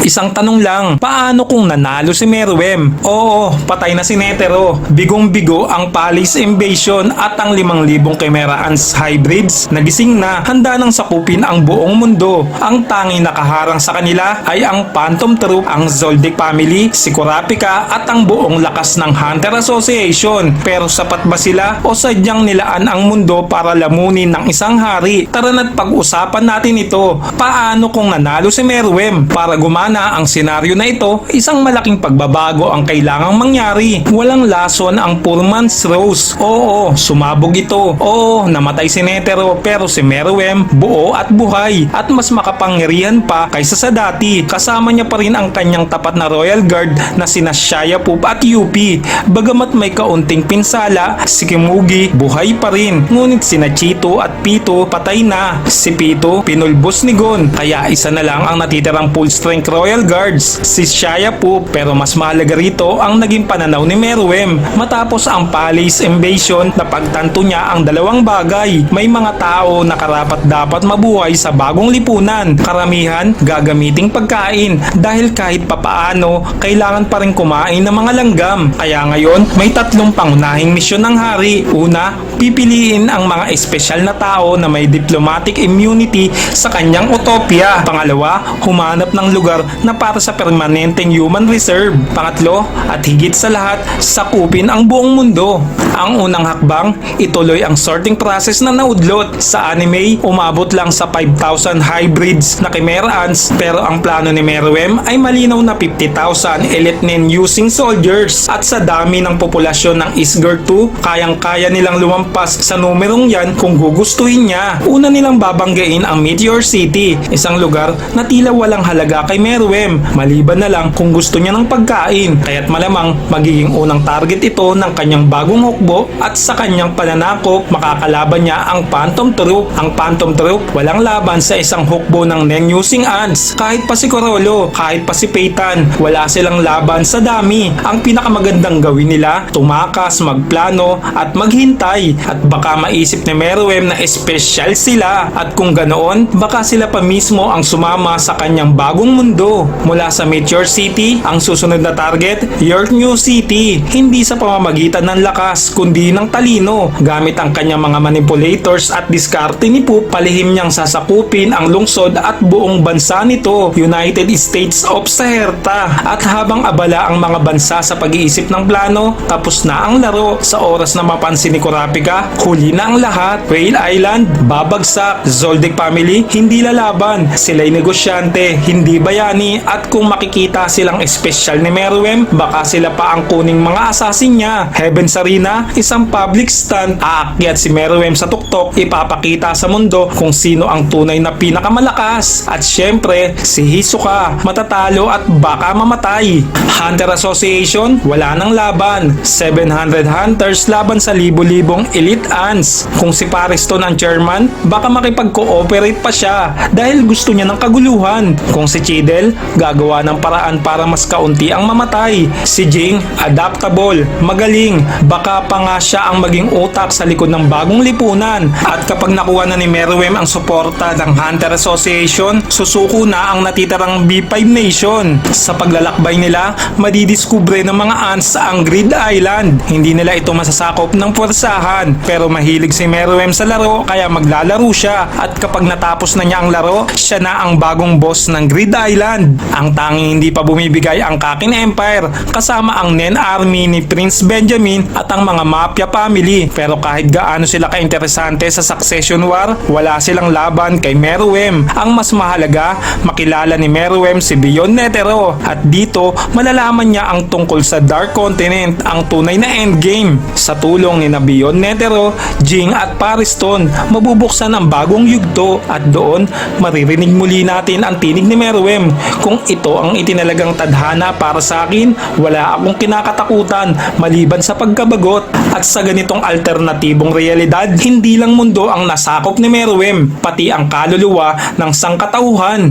Isang tanong lang, paano kung nanalo si Meruem? Oo, patay na si Netero. Bigong-bigo ang Palace Invasion at ang 5,000 Chimera Ants hybrids nagising na, handa nang sakupin ang buong mundo. Ang tanging nakaharang sa kanila ay ang Phantom Troop, ang Zoldyck family, si Kurapika at ang buong lakas ng Hunter Association. Pero sapat ba sila o sadyang nilaan ang mundo para lamunin ng isang hari? Tara na't pag-usapan natin ito. Paano kung nanalo si Meruem? Para gumana ang senaryo na ito, isang malaking pagbabago ang kailangang mangyari. Walang lason ang Poor Man's Rose. Oo, sumabog ito. Oo, namatay si Netero, pero si Meruem buo at buhay at mas makapangyarihan pa kaysa sa dati. Kasama niya pa rin ang kanyang tapat na Royal Guard na sina Shayapub at Yupi. Bagamat may kaunting pinsala, si Kimugi buhay pa rin. Ngunit sina Chito at Pito patay na. Si Pito pinulbos ni Gon, kaya isa na lang ang natitirang full strength Royal Guards, si Shayapub. Pero mas mahalaga rito ang naging pananaw ni Meruem. Matapos ang Palace Invasion, napagtanto niya ang dalawang bagay. May mga tao na karapat dapat mabuhay sa bagong lipunan. Karamihan gagamiting pagkain dahil kahit papaano kailangan pa rin kumain ng mga langgam. Kaya ngayon may tatlong pangunahing misyon ng hari. Una, pipiliin ang mga espesyal na tao na may diplomatic immunity sa kanyang utopia. Pangalawa, humanap ng lugar na para sa permanenteng human reserve. Pangatlo, at higit sa lahat, sakupin ang buong mundo. Ang unang hakbang, ituloy ang sorting process na naudlot. Sa anime, umabot lang sa 5,000 hybrids na Chimera Ants, pero ang plano ni Meruem ay malinaw na 50,000 elite nen using soldiers. At sa dami ng populasyon ng Isgard 2, kayang-kaya nilang lumampas sa numerong yan kung gugustuhin niya. Una nilang babanggain ang Meteor City, isang lugar na tila walang halaga kay Meruem, maliban na lang kung gusto niya ng pagkain. Kaya't malamang magiging unang target ito ng kanyang bagong hukbo at sa kanyang pananakop makakalaban niya ang Phantom Troop. Ang Phantom Troop walang laban sa isang hukbo ng nen-using ants. Kahit pa si Corolo, kahit pa si Peyton, wala silang laban sa dami. Ang pinakamagandang gawin nila, tumakas, magplano at maghintay. At baka maisip ni Meruem na espesyal sila, at kung ganoon, baka sila pa mismo ang sumama sa kanyang bagong mundo. Mula sa Meteor City, ang susunod na target, York New City. Hindi sa pamamagitan ng lakas, kundi ng talino. Gamit ang kanyang mga manipulators at diskarte ni Poop, palihim niyang sasakupin ang lungsod at buong bansa nito, United States of Saherta. At habang abala ang mga bansa sa pag-iisip ng plano, tapos na ang laro. Sa oras na mapansin ni Kurapika, huli na ang lahat. Whale Island, babagsak. Zoldyck family, hindi lalaban. Sila'y negosyante, hindi bayani. At kung makikita silang espesyal ni Meruem, baka sila pa ang kuning mga assassin niya. Heaven's Arena, isang public stunt. Aakyat si Meruem sa tuktok, ipapakita sa mundo kung sino ang tunay na pinakamalakas. At syempre, si Hisoka, matatalo at baka mamatay. Hunter Association, wala nang laban. 700 hunters laban sa libo-libong elite ants. Kung si Pariston ang chairman, baka makipag-cooperate pa siya dahil gusto niya ng kaguluhan. Kung si Chidel, gagawa ng paraan para mas kaunti ang mamatay. Si Jing, adaptable, magaling, baka pa nga siya ang maging utak sa likod ng bagong lipunan. At kapag nakuha na ni Meruem ang suporta ng Hunter Association, susuko na ang natitirang B5 Nation. Sa paglalakbay nila, madidiskubre ng mga ants ang Grid Island. Hindi nila ito masasakop ng puwersahan, pero mahilig si Meruem sa laro kaya maglalaro siya. At kapag natapos na niya ang laro, siya na ang bagong boss ng Grid Island. Ang tanging hindi pa bumibigay ang Kakin Empire, kasama ang Nen Army ni Prince Benjamin at ang mga Mafia family. Pero kahit gaano sila kainteresante sa Succession War, wala silang laban kay Meruem. Ang mas mahalaga, makilala ni Meruem si Beyond Netero, at dito malalaman niya ang tungkol sa Dark Continent, ang tunay na endgame. Sa tulong ni na Beyond Netero, Jing at Pariston, mabubuksan ang bagong yugto, at doon maririnig muli natin ang tinig ni Meruem. Kung ito ang itinalagang tadhana para sa akin, wala akong kinakatakutan maliban sa pagkabagot. At sa ganitong alternatibong realidad, hindi lang mundo ang nasakop ni Meruem, pati ang kaluluwa ng sangkatauhan.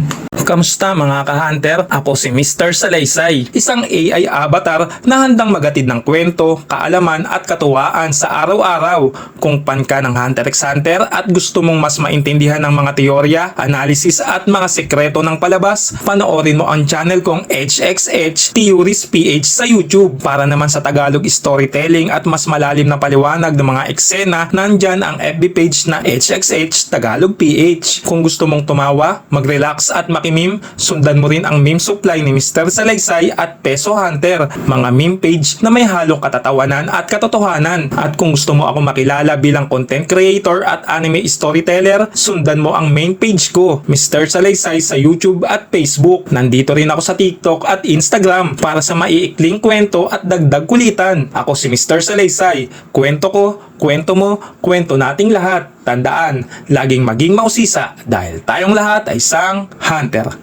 Kamusta mga ka-hunter? Ako si Mr. Salaysay, isang AI avatar na handang magatid ng kwento, kaalaman at katuwaan sa araw-araw. Kung fan ka ng Hunter x Hunter at gusto mong mas maintindihan ng mga teorya, analysis at mga sekreto ng palabas, panoorin mo ang channel kong HXH Theories PH sa YouTube para naman sa Tagalog storytelling at mas malalim na paliwanag ng mga eksena, nandyan ang FB page na HXH Tagalog PH. Kung gusto mong tumawa, mag-relax at makimim, sundan mo rin ang meme supply ni Mr. Salaysay at Peso Hunter, mga meme page na may halong katatawanan at katotohanan. At kung gusto mo ako makilala bilang content creator at anime storyteller, sundan mo ang main page ko, Mr. Salaysay sa YouTube at Facebook. Nandito rin ako sa TikTok at Instagram para sa maiikling kwento at dagdag kulitan. Ako si Mr. Salaysay. Kwento ko, kwento mo, kwento nating lahat. Tandaan, laging maging mausisa dahil tayong lahat ay isang hunter.